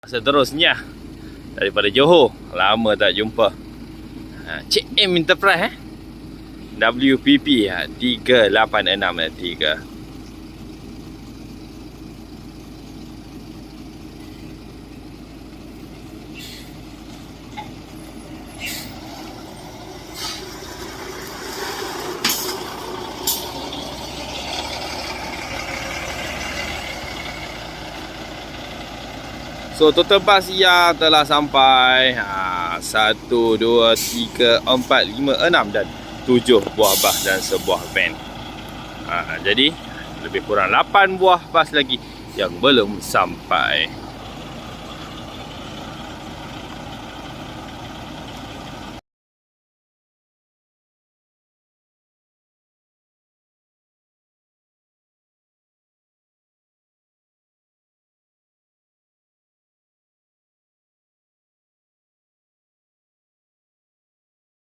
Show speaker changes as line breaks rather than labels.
Seterusnya daripada Johor, lama tak jumpa. Cik M Enterprise WPP 3863. So total bas yang telah sampai 1, 2, 3, 4, 5, 6 dan 7 buah bas dan sebuah van. Jadi lebih kurang 8 buah bas lagi yang belum sampai.